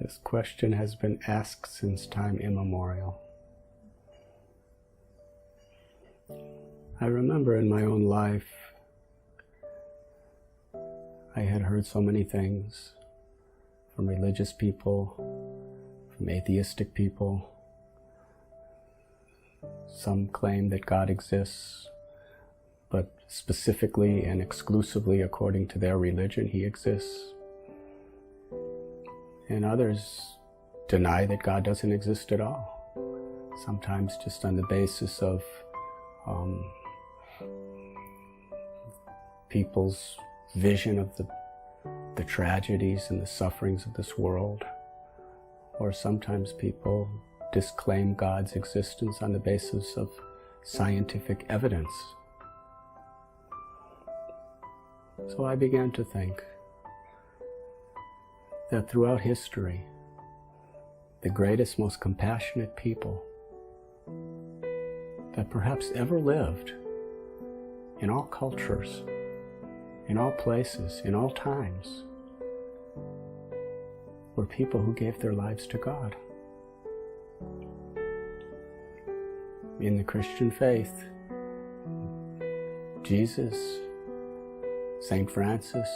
This question has been asked since time immemorial. I remember in my own life, I had heard so many things from religious people, from atheistic people. Some claim that God exists, but specifically and exclusively according to their religion, he exists. And others deny that God doesn't exist at all, sometimes just on the basis of people's vision of the tragedies and the sufferings of this world. Or sometimes people disclaim God's existence on the basis of scientific evidence. So I began to think that throughout history, the greatest, most compassionate people that perhaps ever lived in all cultures, in all places, in all times, were people who gave their lives to God. In the Christian faith, Jesus, Saint Francis,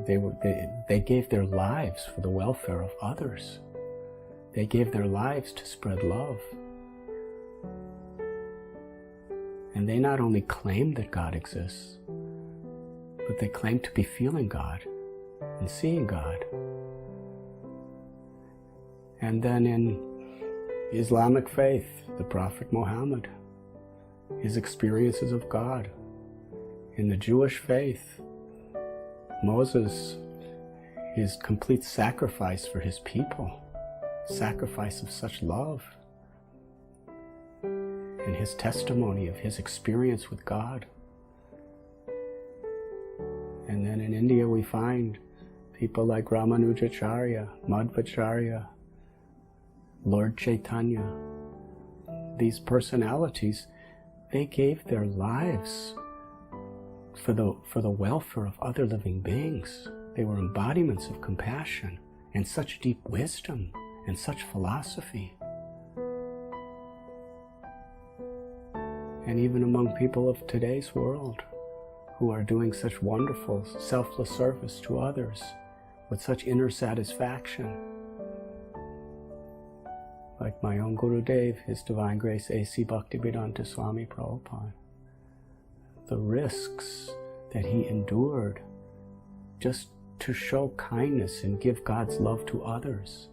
they gave their lives for the welfare of others. They gave their lives to spread love. And they not only claimed that God exists, but they claimed to be feeling God and seeing God. And then in Islamic faith, the Prophet Muhammad, his experiences of God. In the Jewish faith, Moses, his complete sacrifice for his people, sacrifice of such love, and his testimony of his experience with God. And then in India we find people like Ramanujacharya, Madhvacharya, Lord Chaitanya. These personalities, they gave their lives for the welfare of other living beings. They were embodiments of compassion and such deep wisdom and such philosophy. And even among people of today's world who are doing such wonderful, selfless service to others with such inner satisfaction, like my own Gurudev, His Divine Grace A.C. Bhaktivedanta Swami Prabhupada. The risks that he endured just to show kindness and give God's love to others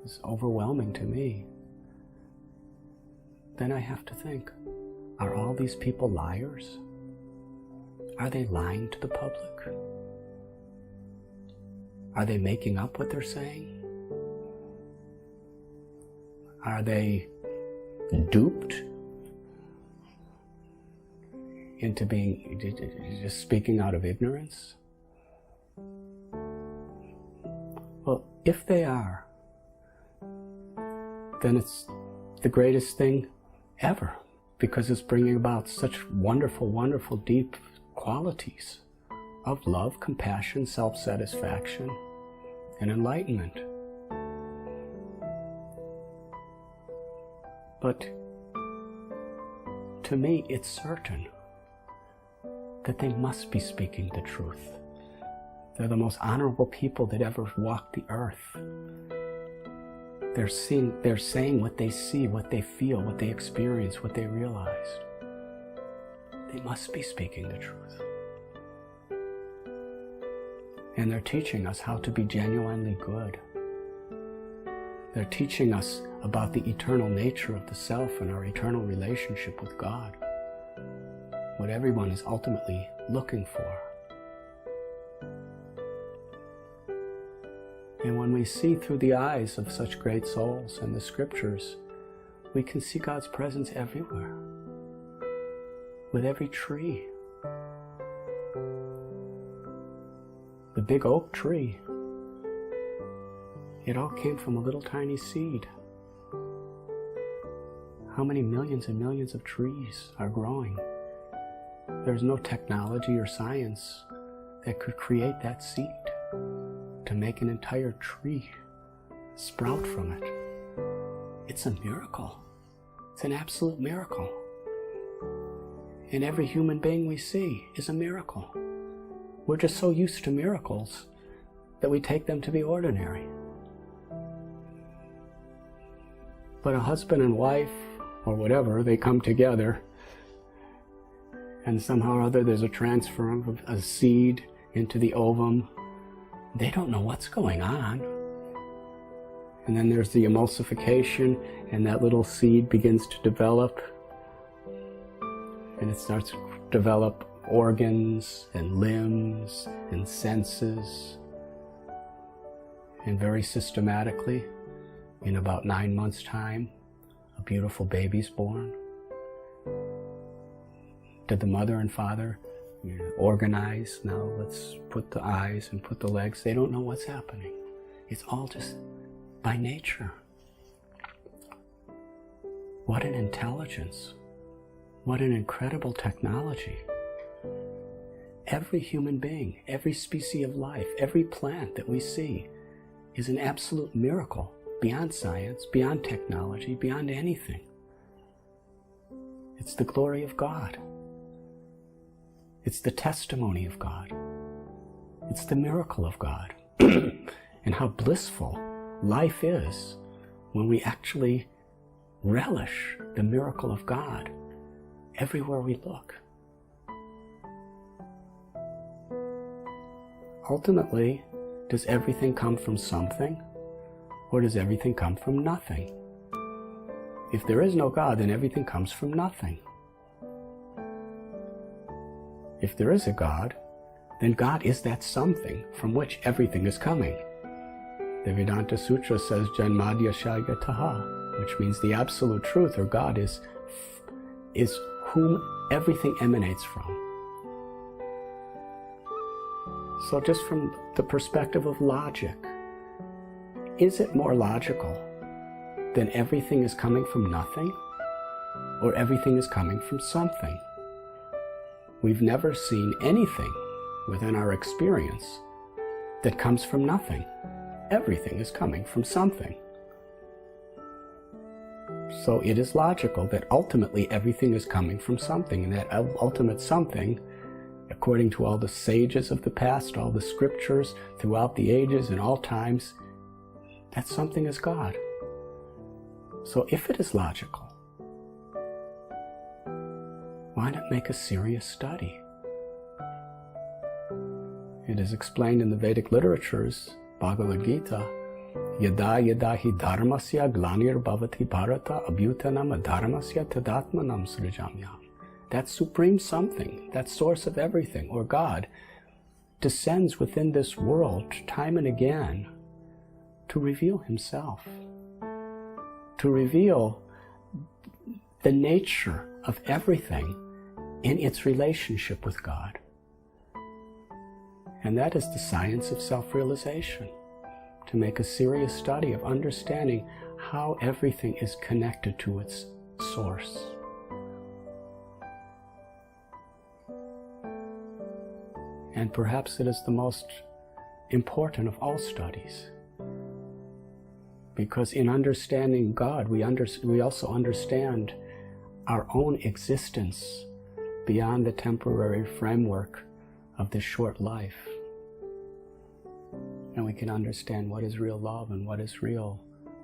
is overwhelming to me. Then I have to think, are all these people liars? Are they lying to the public? Are they making up what they're saying? Are they duped into being just speaking out of ignorance? Well, if they are, then it's the greatest thing ever, because it's bringing about such wonderful, wonderful, deep qualities of love, compassion, self-satisfaction, and enlightenment. But to me, it's certain that they must be speaking the truth. They're the most honorable people that ever walked the earth. They're saying what they see, what they feel, what they experience, what they realized. They must be speaking the truth. And they're teaching us how to be genuinely good. They're teaching us about the eternal nature of the self and our eternal relationship with God, what everyone is ultimately looking for. And when we see through the eyes of such great souls in the scriptures, we can see God's presence everywhere, with every tree. The big oak tree, it all came from a little tiny seed. How many millions and millions of trees are growing There's no technology or science that could create that seed to make an entire tree sprout from it. It's a miracle. It's an absolute miracle. And every human being we see is a miracle. We're just so used to miracles that we take them to be ordinary. But a husband and wife, or whatever, they come together, and somehow or other there's a transfer of a seed into the ovum. They don't know what's going on. And then there's the emulsification, and that little seed begins to develop, and it starts to develop organs and limbs and senses. And very systematically, in about 9 months' time, a beautiful baby's born. Did the mother and father organize? Now let's put the eyes and put the legs. They don't know what's happening. It's all just by nature. What an intelligence. What an incredible technology. Every human being, every species of life, every plant that we see is an absolute miracle, beyond science, beyond technology, beyond anything. It's the glory of God. It's the testimony of God. It's the miracle of God. And how blissful life is when we actually relish the miracle of God everywhere we look. Ultimately, does everything come from something, or does everything come from nothing? If there is no God, then everything comes from nothing. If there is a God, then God is that something from which everything is coming. The Vedanta Sutra says Janmadya Shayataha, which means the absolute truth, or God, is whom everything emanates from. So just from the perspective of logic, is it more logical that everything is coming from nothing, or everything is coming from something? We've never seen anything within our experience that comes from nothing. Everything is coming from something. So it is logical that ultimately everything is coming from something, and that ultimate something, according to all the sages of the past, all the scriptures throughout the ages and all times, that something is God. So if it is logical, why not make a serious study? It is explained in the Vedic literatures, Bhagavad Gita, Yada yada hi dharmasya glanir bhavati bharata abhyutanam adharmasya tadatmanam srijamyam. That supreme something, that source of everything, or God, descends within this world time and again to reveal himself, to reveal the nature of everything in its relationship with God. And that is the science of self-realization, to make a serious study of understanding how everything is connected to its source. And perhaps it is the most important of all studies, because in understanding God, we also understand our own existence beyond the temporary framework of this short life. And we can understand what is real love and what is real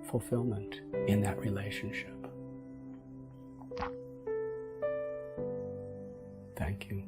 fulfillment in that relationship. Thank you.